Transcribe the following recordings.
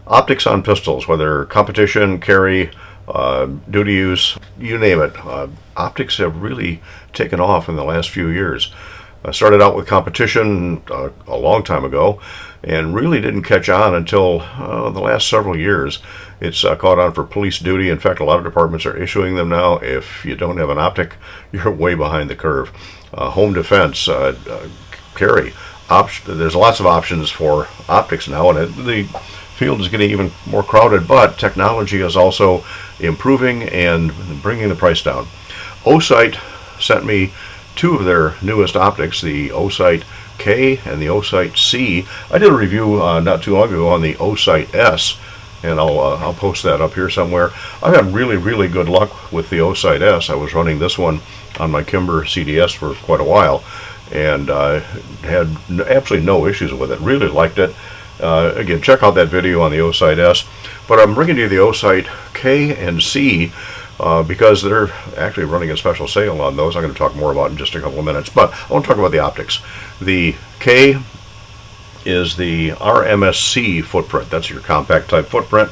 Optics on pistols, whether competition, carry, duty use, you name it. Optics have really taken off in the last few years. I started out with competition a long time ago and really didn't catch on until the last several years. It's caught on for police duty. In fact, a lot of departments are issuing them now. If you don't have an optic, you're way behind the curve. Home defense, carry. There's lots of options for optics now, and the field is getting even more crowded, but technology is also improving and bringing the price down. Osight sent me two of their newest optics, the Osight K and the Osight C. I did a review not too long ago on the Osight S, and I'll post that up here somewhere. I've had really good luck with the Osight S. I was running this one on my Kimber CDS for quite a while, and had absolutely no issues with it. Really liked it. Again, check out that video on the Osight S. But I'm bringing you the Osight K and C because they're actually running a special sale on those. I'm going to talk more about in just a couple of minutes. But I want to talk about the optics. The K is the RMSC footprint. That's your compact type footprint.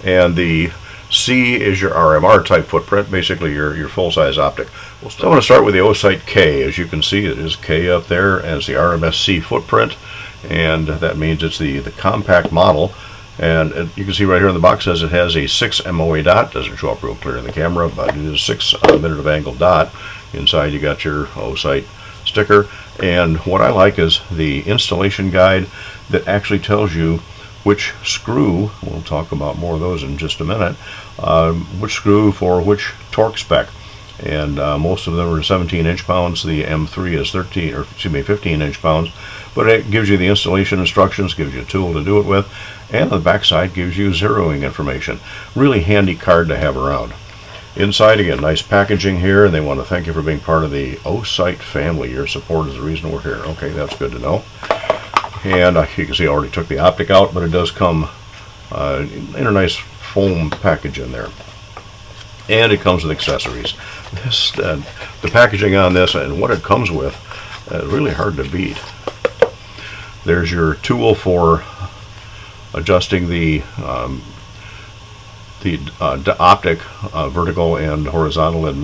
And the C is your RMR type footprint, basically your full-size optic. So I'm going to start with the Osight K. As you can see, it is K up there as the RMSC footprint, and that means it's the compact model. And you can see right here in the box says it has a 6 MOA dot. Doesn't show up real clear in the camera, but it is a 6 minute of angle dot. Inside you got your Osight sticker, and what I like is the installation guide that actually tells you which screw, we'll talk about more of those in just a minute, which screw for which torque spec. And most of them are 17 inch-pounds. The M3 is 15 inch-pounds, but it gives you the installation instructions, gives you a tool to do it with, and on the back side gives you zeroing information. Really handy card to have around. Inside, again, nice packaging here, and they want to thank you for being part of the Osight family. Your support is the reason we're here. Okay, that's good to know. And you can see I already took the optic out, but it does come in a nice foam package in there. And it comes with accessories. The packaging on this and what it comes with is really hard to beat. There's your tool for adjusting the optic vertical and horizontal in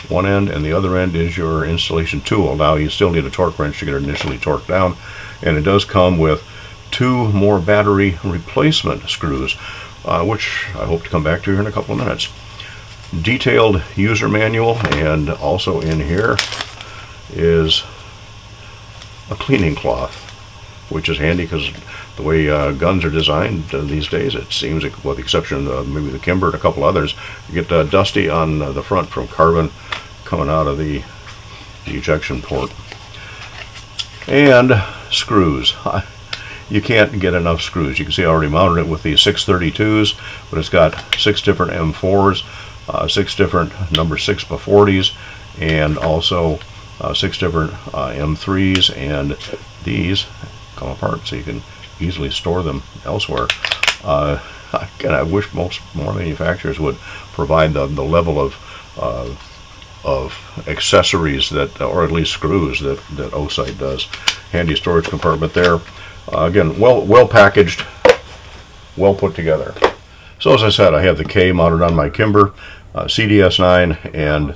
one end, and the other end is your installation tool. Now you still need a torque wrench to get it initially torqued down, and it does come with 2 more battery replacement screws, which I hope to come back to here in a couple of minutes. Detailed user manual, and also in here is a cleaning cloth, which is handy because the way guns are designed these days, it seems, with the exception of maybe the Kimber and a couple others, you get dusty on the front from carbon coming out of the ejection port. And screws. You can't get enough screws. You can see I already mounted it with the 632s, but it's got 6 different M4s, 6 different number 6 by 40s, and also 6 different M3s, and these come apart so you can easily store them elsewhere. And I wish more manufacturers would provide the level of accessories that, or at least screws that Osight does. Handy storage compartment there. Again, well packaged, well put together. So as I said, I have the K mounted on my Kimber CDS9, and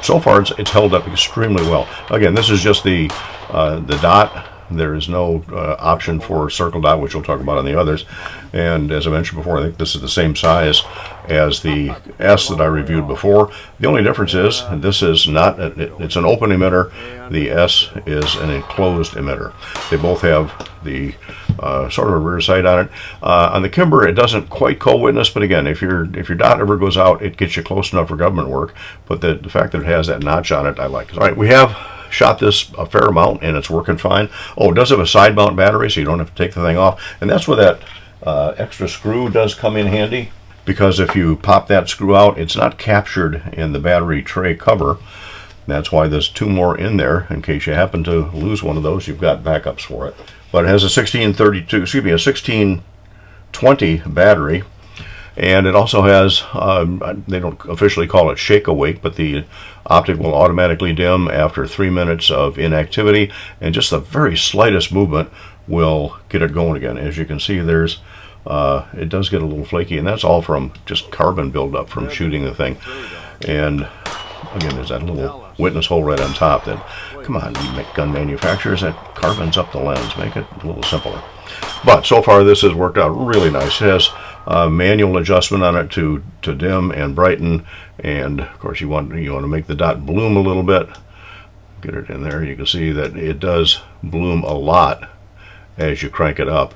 so far it's held up extremely well. Again, this is just the dot. There is no option for circle dot, which we'll talk about on the others. And as I mentioned before, I think this is the same size as the S that I reviewed before. The only difference is this is not, it's an open emitter. The S is an enclosed emitter. They both have the sort of a rear sight on it. On the Kimber, it doesn't quite co-witness, but again, if your dot ever goes out, it gets you close enough for government work. But the fact that it has that notch on it, I like. All right, we have shot this a fair amount, and it's working fine. Oh, it does have a side mount battery, so you don't have to take the thing off, and that's where that extra screw does come in handy, because if you pop that screw out, it's not captured in the battery tray cover. That's why there's 2 more in there. In case you happen to lose one of those, you've got backups for it. But it has a 1620 battery, and it also has, they don't officially call it shake awake, but the optic will automatically dim after 3 minutes of inactivity, and just the very slightest movement will get it going again. As you can see, there's it does get a little flaky, and that's all from just carbon buildup from shooting the thing. And again, there's that little witness hole right on top. That, come on, you make gun manufacturers, that carbons up the lens, make it a little simpler. But so far this has worked out really nice. It has manual adjustment on it to dim and brighten, and of course you want to make the dot bloom a little bit. Get it in there. You can see that it does bloom a lot as you crank it up.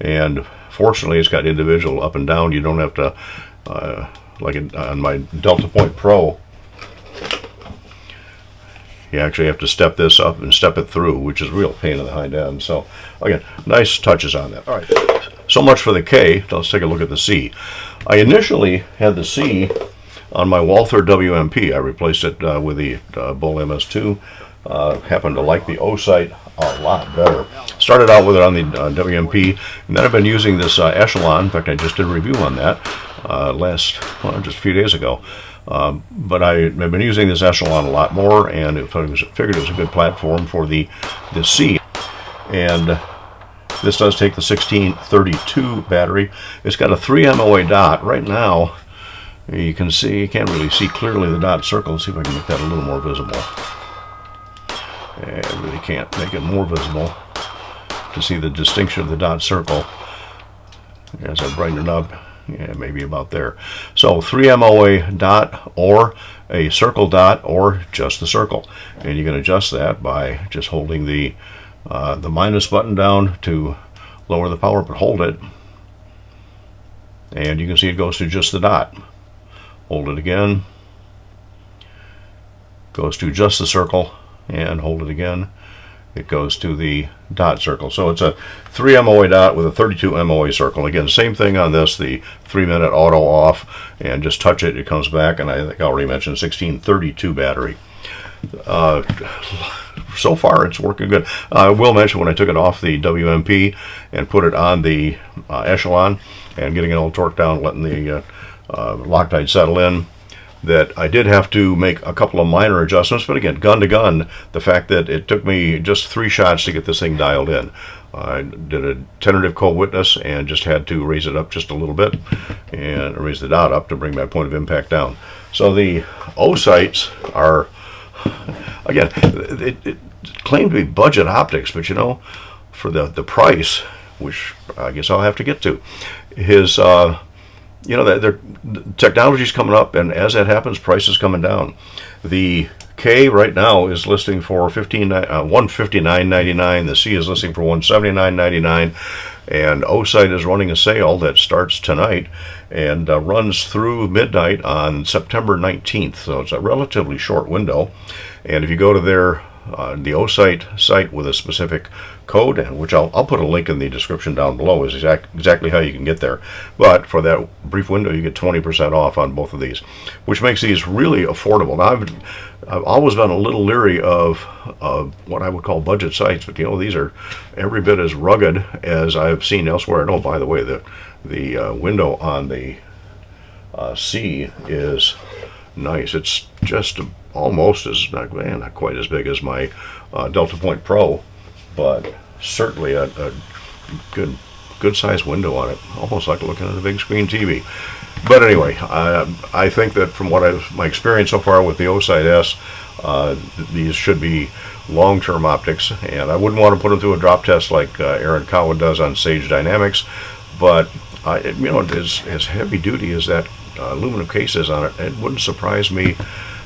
And fortunately, it's got individual up and down. You don't have to, like on my Delta Point Pro, you actually have to step this up and step it through, which is a real pain in the hind end. So again, nice touches on that. All right, so much for the K. Let's take a look at the C. I initially had the C on my Walther WMP. I replaced it with the Bull MS2. Happened to like the Osight a lot better. Started out with it on the WMP, and then I've been using this Echelon. In fact, I just did a review on that just a few days ago. But I've been using this Echelon a lot more, and figured it was a good platform for the C. And this does take the 1632 battery. It's got a 3 MOA dot. Right now, you can see, you can't really see clearly the dot circle. Let's see if I can make that a little more visible. I really can't make it more visible to see the distinction of the dot circle. As I brighten it up, yeah, maybe about there. So 3 MOA dot, or a circle dot, or just the circle. And you can adjust that by just holding the minus button down to lower the power, but hold it. And you can see it goes to just the dot. Hold it again. Goes to just the circle. And hold it again, it goes to the dot circle. So it's a 3 MOA dot with a 32 MOA circle. Again, same thing on this, the 3-minute auto off, and just touch it, it comes back. And I think I already mentioned 1632 battery. So far it's working good. I will mention, when I took it off the WMP and put it on the Echelon and getting it all torqued down, letting the Loctite settle in, that I did have to make a couple of minor adjustments. But again, gun to gun, the fact that it took me just 3 shots to get this thing dialed in. I did a tentative co-witness and just had to raise it up just a little bit and raise the dot up to bring my point of impact down. So the Osights are, again, it claimed to be budget optics, but you know, for the price, which I guess I'll have to get to, his you know, the technology's coming up, and as that happens, price is coming down. The K right now is listing for $159.99. The C is listing for $179.99, and Osight is running a sale that starts tonight and runs through midnight on September 19th. So it's a relatively short window. And if you go to their the Osight site with a specific code, and which I'll put a link in the description down below, is exactly how you can get there. But for that brief window, you get 20% off on both of these, which makes these really affordable. Now, I've always been a little leery of what I would call budget sites, but you know, these are every bit as rugged as I've seen elsewhere. And oh, by the way, the window on the C is nice. It's just almost as, not quite as big as my Delta Point Pro, but certainly a good sized window on it, almost like looking at a big screen TV. But anyway, I think that from my experience so far with the Osight S, these should be long-term optics, and I wouldn't want to put them through a drop test like Aaron Cowan does on Sage Dynamics, but you know, as heavy duty as that aluminum case is on it, it wouldn't surprise me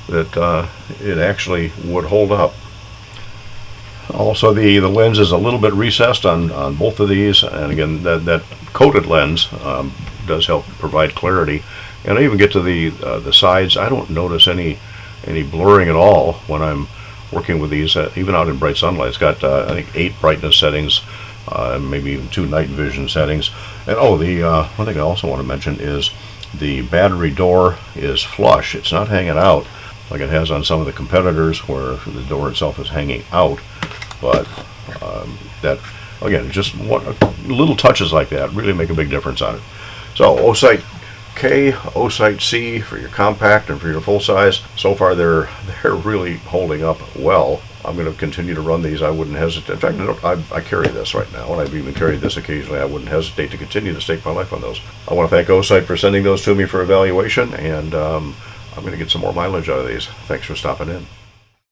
that it actually would hold up. Also, the lens is a little bit recessed on both of these, and again, that coated lens does help provide clarity. And I even get to the sides. I don't notice any blurring at all when I'm working with these, even out in bright sunlight. It's got I think 8 brightness settings, maybe even 2 night vision settings. And oh, the one thing I also want to mention is the battery door is flush. It's not hanging out like it has on some of the competitors where the door itself is hanging out. But that, again, just little touches like that really make a big difference on it. So Osight K, Osight C for your compact and for your full size. So far they're really holding up well. I'm going to continue to run these. I wouldn't hesitate. In fact, I carry this right now, and I've even carried this occasionally. I wouldn't hesitate to continue to stake my life on those. I want to thank Osight for sending those to me for evaluation, and I'm going to get some more mileage out of these. Thanks for stopping in.